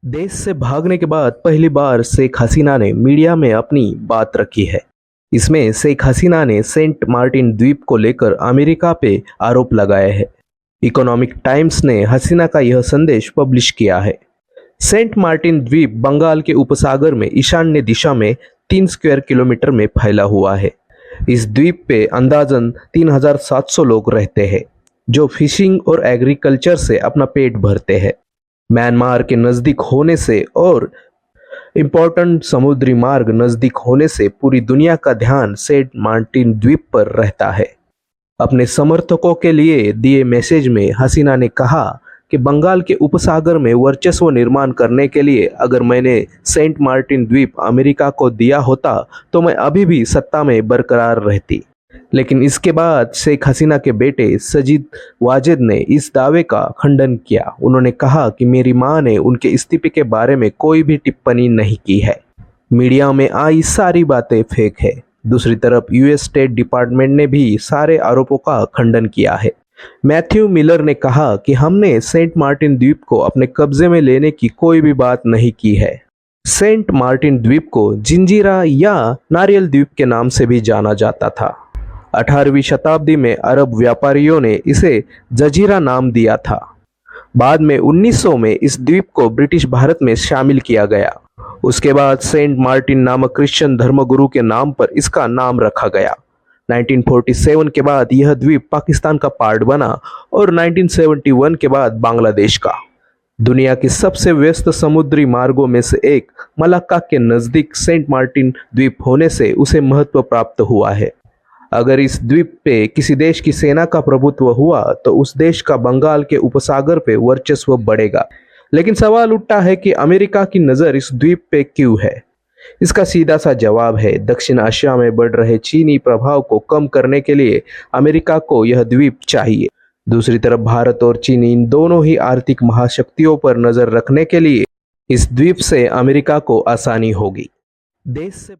देश से भागने के बाद पहली बार शेख हसीना ने मीडिया में अपनी बात रखी है। इसमें शेख हसीना ने सेंट मार्टिन द्वीप को लेकर अमेरिका पे आरोप लगाए हैं। इकोनॉमिक टाइम्स ने हसीना का यह संदेश पब्लिश किया है। सेंट मार्टिन द्वीप बंगाल के उपसागर में ईशान्य दिशा में 3 स्क्वायर किलोमीटर में फैला हुआ है। इस द्वीप पे अंदाजन 3700 लोग रहते हैं, जो फिशिंग और एग्रीकल्चर से अपना पेट भरते हैं। म्यांमार के नज़दीक होने से और इम्पोर्टेंट समुद्री मार्ग नज़दीक होने से पूरी दुनिया का ध्यान सेंट मार्टिन द्वीप पर रहता है। अपने समर्थकों के लिए दिए मैसेज में हसीना ने कहा कि बंगाल के उपसागर में वर्चस्व निर्माण करने के लिए अगर मैंने सेंट मार्टिन द्वीप अमेरिका को दिया होता तो मैं अभी भी सत्ता में बरकरार रहती। लेकिन इसके बाद शेख हसीना के बेटे सजीद वाजिद ने इस दावे का खंडन किया। उन्होंने कहा कि मेरी मां ने उनके इस्तीफे के बारे में कोई भी टिप्पणी नहीं की है। मीडिया में आई सारी बातें फेक है। दूसरी तरफ यूएस स्टेट डिपार्टमेंट ने भी सारे आरोपों का खंडन किया है। मैथ्यू मिलर ने कहा कि हमने सेंट मार्टिन द्वीप को अपने कब्जे में लेने की कोई भी बात नहीं की है। सेंट मार्टिन द्वीप को जिंजीरा या नारियल द्वीप के नाम से भी जाना जाता था। 18वीं शताब्दी में अरब व्यापारियों ने इसे जजीरा नाम दिया था। बाद में 1900 में इस द्वीप को ब्रिटिश भारत में शामिल किया गया। उसके बाद सेंट मार्टिन नामक क्रिश्चियन धर्मगुरु के नाम पर इसका नाम रखा गया। 1947 के बाद यह द्वीप पाकिस्तान का पार्ट बना और 1971 के बाद बांग्लादेश का। दुनिया के सबसे व्यस्त समुद्री मार्गों में से एक मलाक्का के नज़दीक सेंट मार्टिन द्वीप होने से उसे महत्व प्राप्त हुआ है। अगर इस द्वीप पे किसी देश की सेना का प्रभुत्व हुआ तो उस देश का बंगाल के उपसागर पे वर्चस्व बढ़ेगा। लेकिन सवाल उठता है कि अमेरिका की नज़र इस द्वीप पे क्यों है? इसका सीधा सा जवाब है, दक्षिण एशिया में बढ़ रहे चीनी प्रभाव को कम करने के लिए अमेरिका को यह द्वीप चाहिए। दूसरी तरफ भारत और चीन इन दोनों ही आर्थिक महाशक्तियों पर नजर रखने के लिए इस द्वीप से अमेरिका को आसानी होगी। देश से